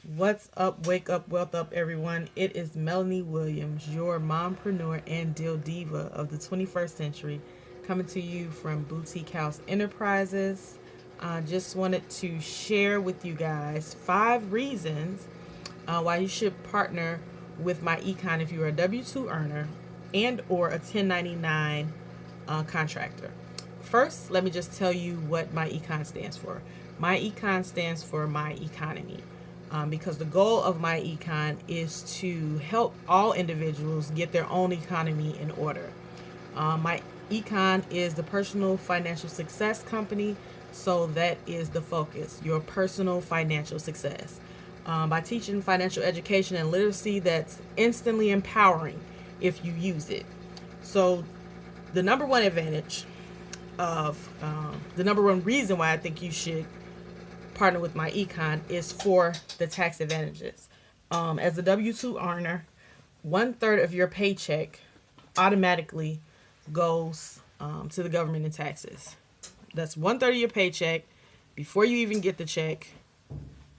What's up, wake up, wealth up, everyone. It is Melanie Williams, your mompreneur and deal diva of the 21st century, coming to you from Boutique House Enterprises. I just wanted to share with you guys 5 reasons why you should partner with Myecon if you're a W-2 earner and or a 1099 contractor. First, let me just tell you what Myecon stands for. Myecon stands for My Economy. Because the goal of Myecon is to help all individuals get their own economy in order. Myecon is the personal financial success company, so that is the focus, your personal financial success. By teaching financial education and literacy that's instantly empowering if you use it. So, the number one advantage the number one reason why I think you should partner with Myecon is for the tax advantages. As a W-2 earner, 1/3 of your paycheck automatically goes to the government in taxes. That's 1/3 of your paycheck before you even get the check,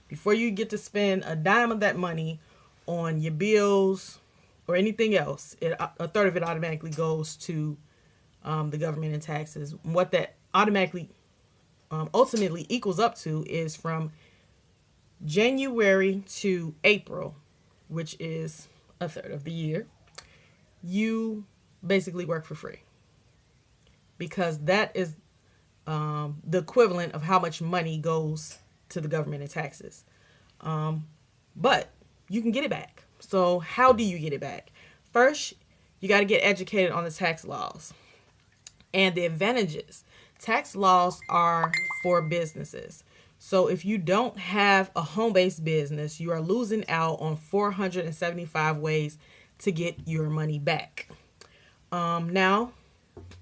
before you get to spend a dime of that money on your bills or anything else. A third of it automatically goes to the government in taxes. What that automatically ultimately equals up to is from January to April, which is a third of the year, you basically work for free, because that is the equivalent of how much money goes to the government in taxes. But you can get it back. So how do you get it back? First, you got to get educated on the tax laws and the advantages. Tax laws are for businesses. So if you don't have a home-based business, you are losing out on 475 ways to get your money back. Now,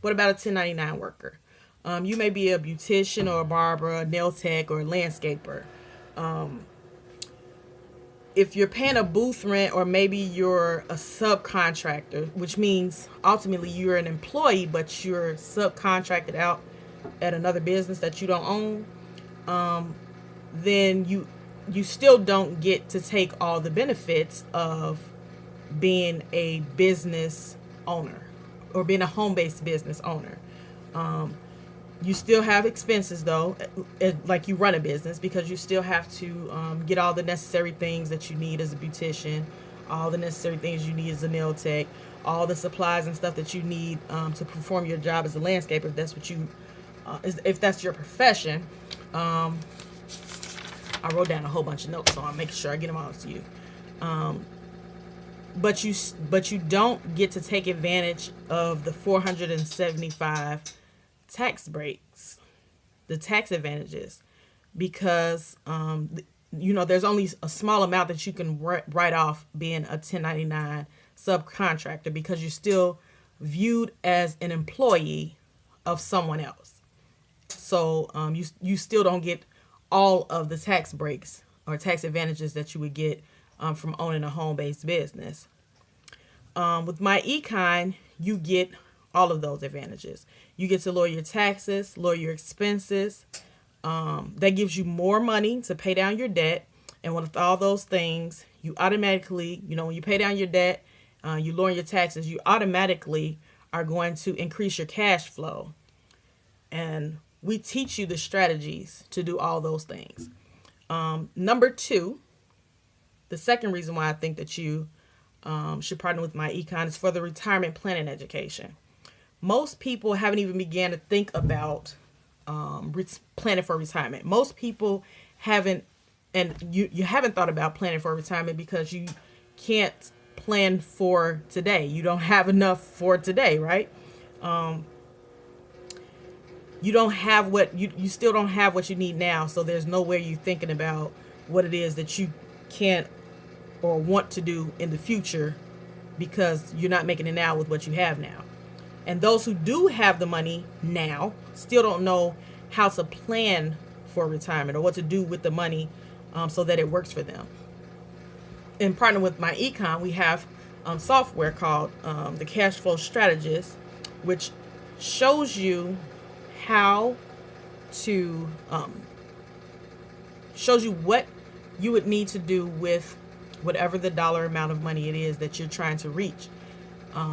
what about a 1099 worker? You may be a beautician or a barber, a nail tech, or a landscaper. If you're paying a booth rent, or maybe you're a subcontractor, which means ultimately you're an employee, but you're subcontracted out at another business that you don't own, then you still don't get to take all the benefits of being a business owner or being a home-based business owner. You still have expenses, though, like you run a business, because you still have to get all the necessary things that you need as a beautician, all the necessary things you need as a nail tech, all the supplies and stuff that you need to perform your job as a landscaper, if that's what you, if that's your profession. I wrote down a whole bunch of notes, so I'm making sure I get them all to you. But you don't get to take advantage of the 475 tax breaks, the tax advantages, because there's only a small amount that you can write off being a 1099 subcontractor, because you're still viewed as an employee of someone else. So you still don't get all of the tax breaks or tax advantages that you would get from owning a home-based business. With Myecon, you get all of those advantages. You get to lower your taxes, lower your expenses. That gives you more money to pay down your debt. And with all those things, you automatically, when you pay down your debt, you lower your taxes, you automatically are going to increase your cash flow. And we teach you the strategies to do all those things. Number 2, the second reason why I think that you should partner with Myecon is for the retirement planning education. Most people haven't even began to think about planning for retirement. Most people haven't, and you haven't thought about planning for retirement because you can't plan for today. You don't have enough for today, right? You don't have what you still don't have what you need now, so there's no way you're thinking about what it is that you can't or want to do in the future, because you're not making it now with what you have now. And those who do have the money now still don't know how to plan for retirement or what to do with the money so that it works for them. In partnering with Myecon, we have software called the Cashflow Strategist, which shows you how to shows you what you would need to do with whatever the dollar amount of money it is that you're trying to reach,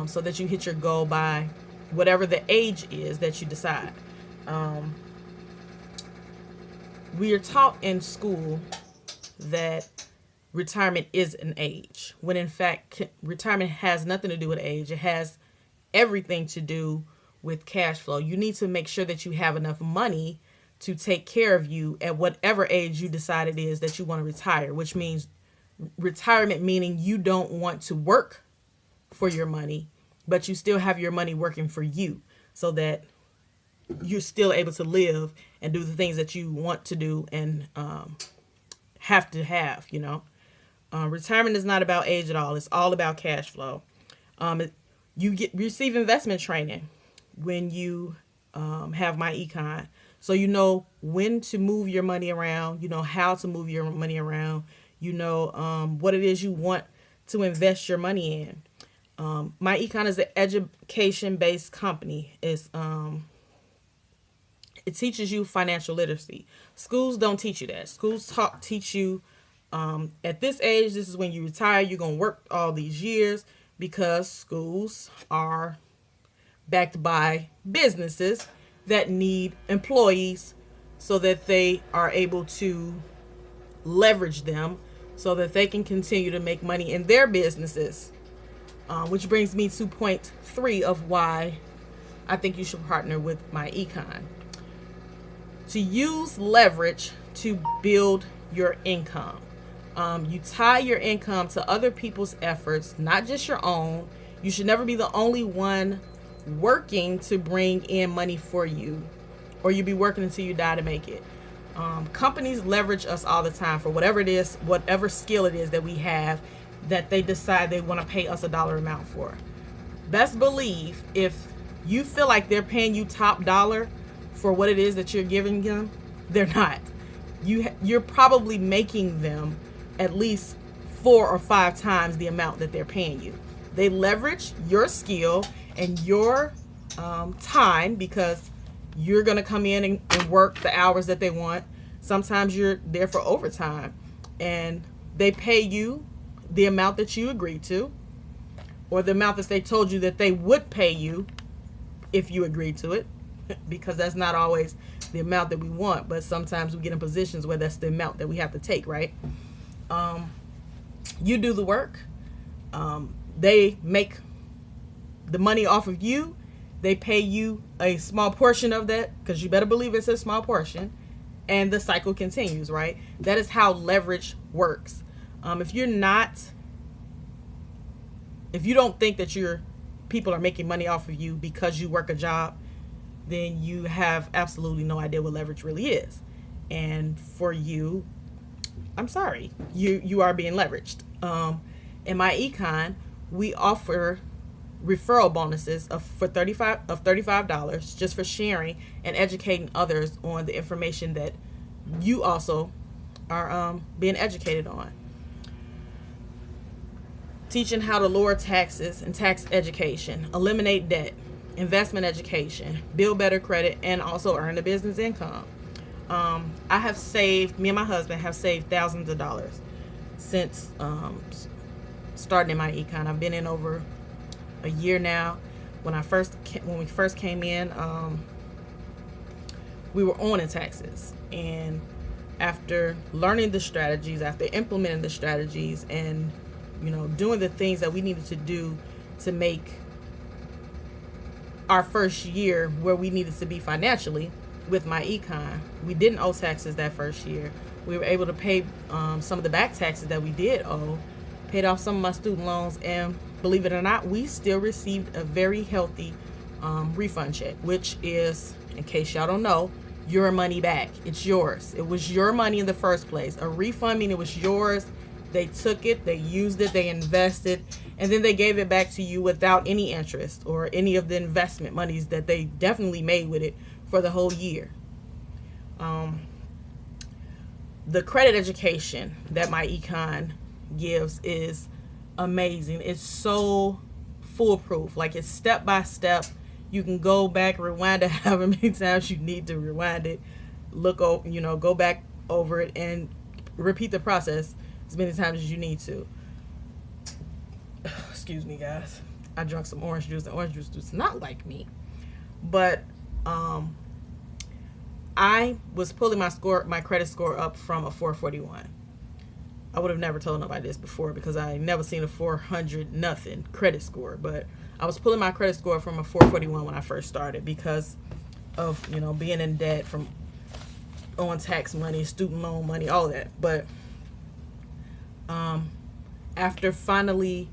so that you hit your goal by whatever the age is that you decide. We are taught in school that retirement is an age, when in fact retirement has nothing to do with age. It has everything to do with cash flow. You need to make sure that you have enough money to take care of you at whatever age you decide it is that you want to retire, which means retirement meaning you don't want to work for your money, but you still have your money working for you, so that you're still able to live and do the things that you want to do and have to have, retirement is not about age at all. It's all about cash flow. You receive investment training when you have Myecon. So you know when to move your money around, you know how to move your money around, you know what it is you want to invest your money in. Myecon is an education-based company. It teaches you financial literacy. Schools don't teach you that. Schools teach you at this age, this is when you retire. You're going to work all these years, because schools are backed by businesses that need employees so that they are able to leverage them so that they can continue to make money in their businesses. Which brings me to point 3 of why I think you should partner with Myecon. To use leverage to build your income. You tie your income to other people's efforts, not just your own. You should never be the only one working to bring in money for you, or you'll be working until you die to make it. Companies leverage us all the time for whatever it is, whatever skill it is that we have, that they decide they want to pay us a dollar amount for. Best believe if you feel like they're paying you top dollar for what it is that you're giving them, they're not. You're probably making them at least 4 or 5 times the amount that they're paying you. They leverage your skill and your time, because you're going to come in and work the hours that they want. Sometimes you're there for overtime, and they pay you the amount that you agreed to, or the amount that they told you that they would pay you if you agreed to it, because that's not always the amount that we want, but sometimes we get in positions where that's the amount that we have to take, right? You do the work. They make the money off of you. They pay you a small portion of that, because you better believe it's a small portion, and the cycle continues, right? That is how leverage works. If you don't think that people are making money off of you because you work a job, then you have absolutely no idea what leverage really is. And for you, I'm sorry, you are being leveraged. In Myecon, we offer referral bonuses for $35 just for sharing and educating others on the information that you also are being educated on. Teaching how to lower taxes and tax education, eliminate debt, investment education, build better credit, and also earn a business income. Me and my husband have saved thousands of dollars since starting in Myecon. I've been in over a year now. When we first came in, we were owing taxes, and after learning the strategies, after implementing the strategies, and doing the things that we needed to do to make our first year where we needed to be financially with Myecon, we didn't owe taxes that first year. We were able to pay some of the back taxes that we did owe, paid off some of my student loans, and believe it or not, we still received a very healthy refund check, which is, in case y'all don't know, your money back. It's yours. It was your money in the first place. A refund meaning it was yours. They took it, they used it, they invested, and then they gave it back to you without any interest or any of the investment monies that they definitely made with it for the whole year. The credit education that Myecon gives is amazing. It's so foolproof. Like, it's step by step. You can go back, rewind it however many times you need to rewind it, go back over it, and repeat the process as many times as you need to. Excuse me, guys. I drank some orange juice, and orange juice does not like me. But I was pulling my credit score up from a 441. I would have never told nobody this before because I never seen a 400 nothing credit score. But I was pulling my credit score from a 441 when I first started because of, being in debt from on tax money, student loan money, all that. But after finally,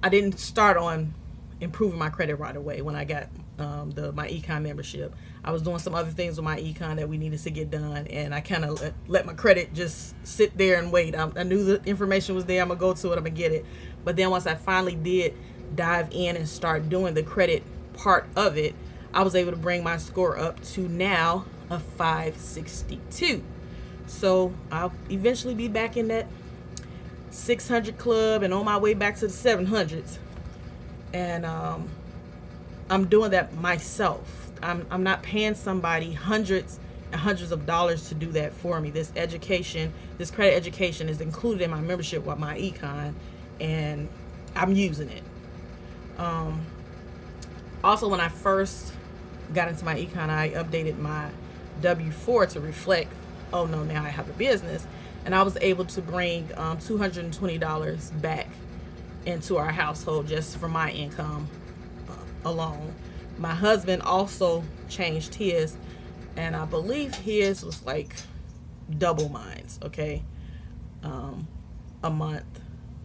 I didn't start on improving my credit right away when I got the Myecon membership. I was doing some other things with Myecon that we needed to get done, and I kind of let my credit just sit there and wait. I knew the information was there. I'm gonna go to it. I'm gonna get it. But then once I finally did dive in and start doing the credit part of it, I was able to bring my score up to now a 562. So I'll eventually be back in that 600 club and on my way back to the 700s. And I'm doing that myself. I'm not paying somebody hundreds and hundreds of dollars to do that for me. This education, this credit education is included in my membership with Myecon, and I'm using it. Also, when I first got into Myecon, I updated my W-4 to reflect, oh no, now I have a business. And I was able to bring $220 back into our household just from my income alone. My husband also changed his, and I believe his was like double mine's, okay? A month.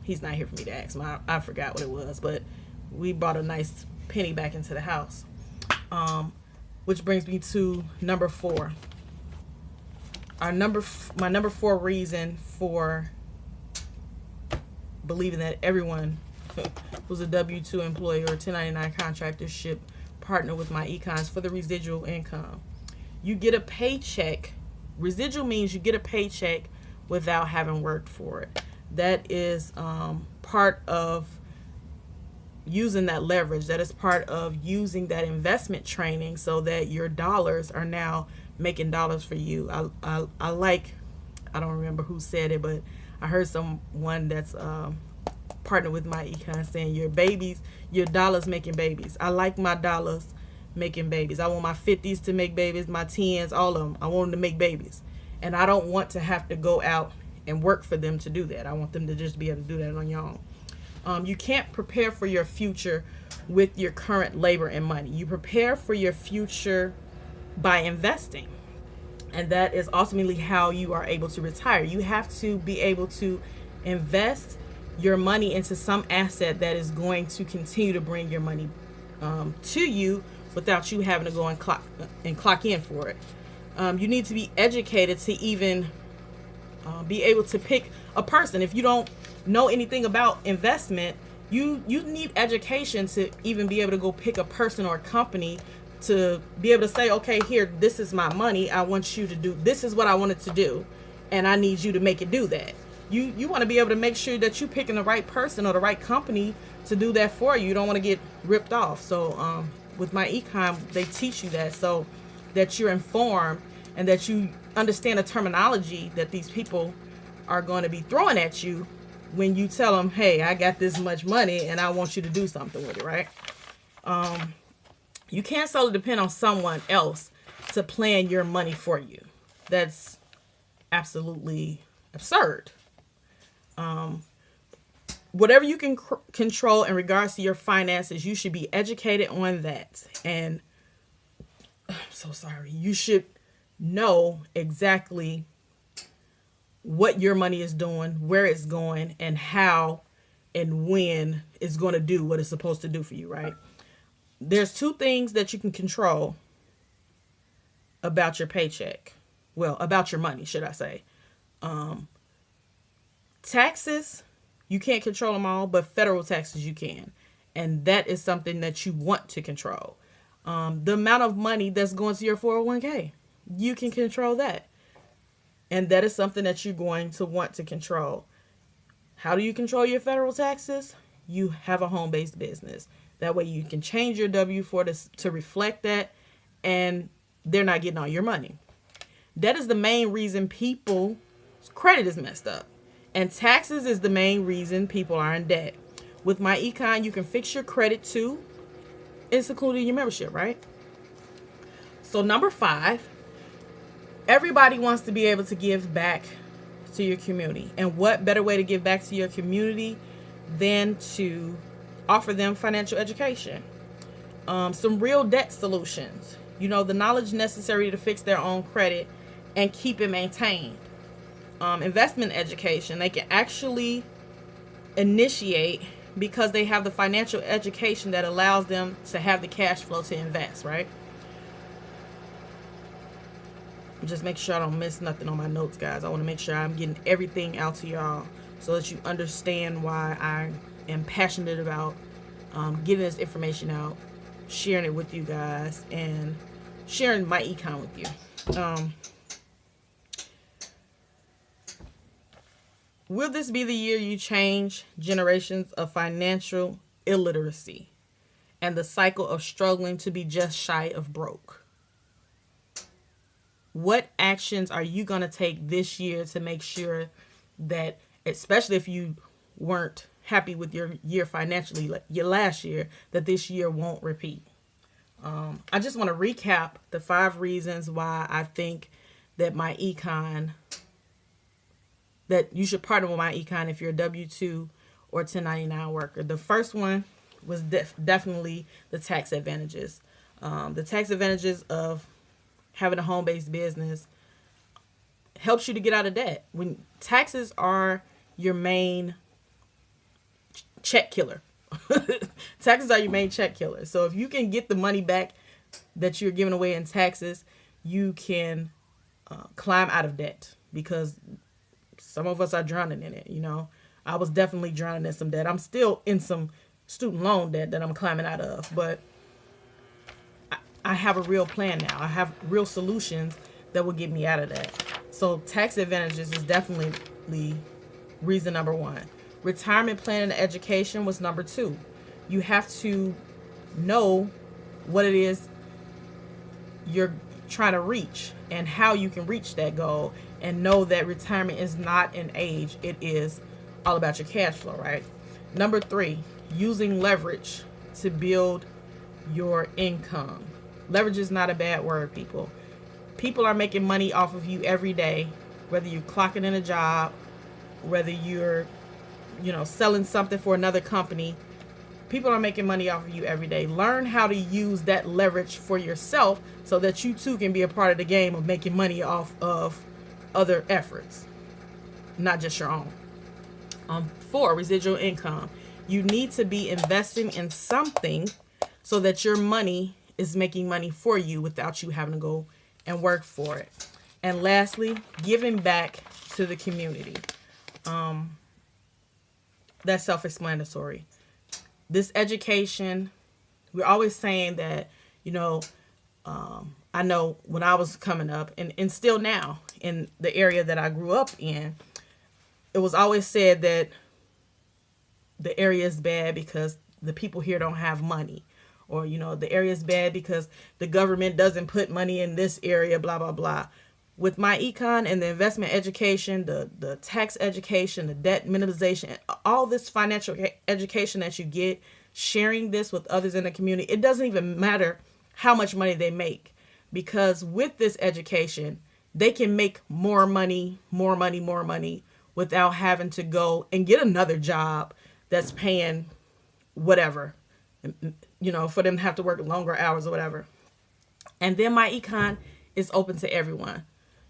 He's not here for me to ask him. I forgot what it was, but we brought a nice penny back into the house. Which brings me to number 4. My number 4 reason for believing that everyone who's a W-2 employee or 1099 contractor should partner with Myecon for the residual income. You get a paycheck. Residual means you get a paycheck without having worked for it. That is part of using that leverage. That is part of using that investment training so that your dollars are now making dollars for you. I like, I don't remember who said it, but I heard someone that's partnered with Myecon saying your dollars making babies. I like my dollars making babies. I want my 50s to make babies, my 10s, all of them. I want them to make babies. And I don't want to have to go out and work for them to do that. I want them to just be able to do that on your own. You can't prepare for your future with your current labor and money. You prepare for your future by investing. And that is ultimately how you are able to retire. You have to be able to invest your money into some asset that is going to continue to bring your money to you without you having to go and clock in for it. You need to be educated to even be able to pick a person. If you don't know anything about investment, you need education to even be able to go pick a person or a company to be able to say, okay, here, this is my money. I want you to do, this is what I wanted to do, and I need you to make it do that. You want to be able to make sure that you're picking the right person or the right company to do that for you. You don't want to get ripped off. So with Myecon, they teach you that so that you're informed and that you understand the terminology that these people are going to be throwing at you when you tell them, hey, I got this much money and I want you to do something with it, right? You can't solely depend on someone else to plan your money for you. That's absolutely absurd. Whatever you can control in regards to your finances, you should be educated on that. And I'm so sorry. You should know exactly what your money is doing, where it's going, and how and when it's going to do what it's supposed to do for you, right? There's 2 things that you can control about your paycheck. Well, about your money, should I say. Taxes, you can't control them all, but federal taxes you can. And that is something that you want to control. The amount of money that's going to your 401k, you can control that. And that is something that you're going to want to control. How do you control your federal taxes? You have a home-based business. That way you can change your W-4 to reflect that, and they're not getting all your money. That is the main reason people credit is messed up. And taxes is the main reason people are in debt. With Myecon, you can fix your credit too. It's included in your membership, right? So number 5, everybody wants to be able to give back to your community. And what better way to give back to your community than to offer them financial education? Some real debt solutions. The knowledge necessary to fix their own credit and keep it maintained. Investment education. They can actually initiate because they have the financial education that allows them to have the cash flow to invest, right? Just make sure I don't miss nothing on my notes, guys. I want to make sure I'm getting everything out to y'all so that you understand why I am passionate about getting this information out, sharing it with you guys, and sharing Myecon with you. Will this be the year you change generations of financial illiteracy and the cycle of struggling to be just shy of broke? What actions are you going to take this year to make sure that, especially if you weren't happy with your year financially, like your last year, that this year won't repeat? I just want to recap the 5 reasons why I think that Myecon, that you should partner with Myecon if you're a W-2 or 1099 worker. The first one was definitely the tax advantages. The tax advantages of having a home-based business helps you to get out of debt. When taxes are your main check killer. Taxes are your main check killer. So if you can get the money back that you're giving away in taxes, you can climb out of debt, because some of us are drowning in it. I was definitely drowning in some debt. I'm still in some student loan debt that I'm climbing out of, but I have a real plan now. I have real solutions that will get me out of that. So tax advantages is definitely reason number 1. Retirement planning and education was number 2. You have to know what it is you're trying to reach and how you can reach that goal, and know that retirement is not an age. It is all about your cash flow, right? Number 3, using leverage to build your income. Leverage is not a bad word, people. People are making money off of you every day, whether you're clocking in a job, whether you're, selling something for another company. People are making money off of you every day. Learn how to use that leverage for yourself so that you too can be a part of the game of making money off of other efforts, not just your own. 4, residual income. You need to be investing in something so that your money is making money for you without you having to go and work for it. And lastly, giving back to the community. That's self-explanatory. This education, we're always saying that, I know when I was coming up, and still now in the area that I grew up in, it was always said that the area is bad because the people here don't have money. Or, the area is bad because the government doesn't put money in this area, blah, blah, blah. With Myecon and the investment education, the tax education, the debt minimization, all this financial education that you get, sharing this with others in the community, it doesn't even matter how much money they make. Because with this education, they can make more money without having to go and get another job that's paying whatever, for them to have to work longer hours or whatever. And then Myecon is open to everyone.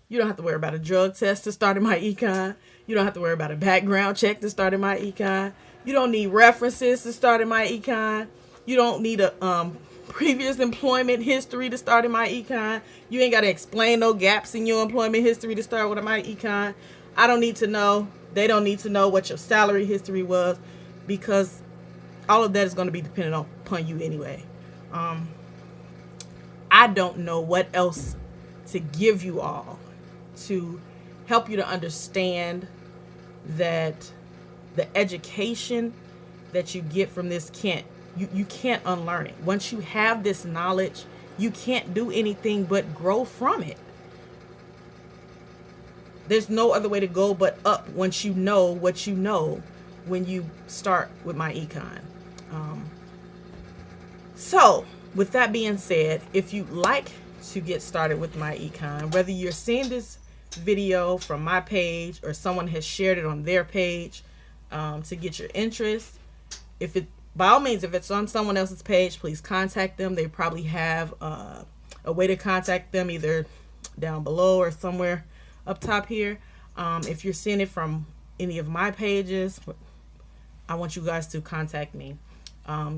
You don't have to worry about a drug test to start in Myecon. You don't have to worry about a background check to start in Myecon. You don't need references to start in Myecon. You don't need a previous employment history to start in Myecon. You ain't got to explain no gaps in your employment history to start with a Myecon. I don't need to know. They don't need to know what your salary history was, because all of that is going to be dependent upon you anyway. I don't know what else to give you all to help you to understand that the education that you get from this you can't unlearn it. Once you have this knowledge, you can't do anything but grow from it. There's no other way to go but up once you know what you know when you start with Myecon. So with that being said, if you'd like to get started with Myecon, whether you're seeing this video from my page or someone has shared it on their page to get your interest, by all means, if it's on someone else's page, please contact them. They probably have a way to contact them, either down below or somewhere up top here. If you're seeing it from any of my pages, I want you guys to contact me.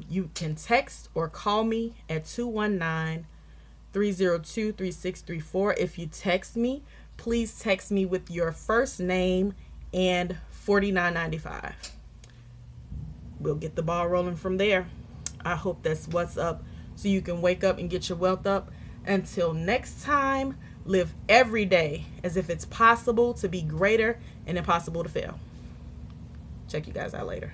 You can text or call me at 219-302-3634. If you text me, please text me with your first name and $49.95. We'll get the ball rolling from there. I hope that's what's up, so you can wake up and get your wealth up. Until next time, live every day as if it's possible to be greater and impossible to fail. Check you guys out later.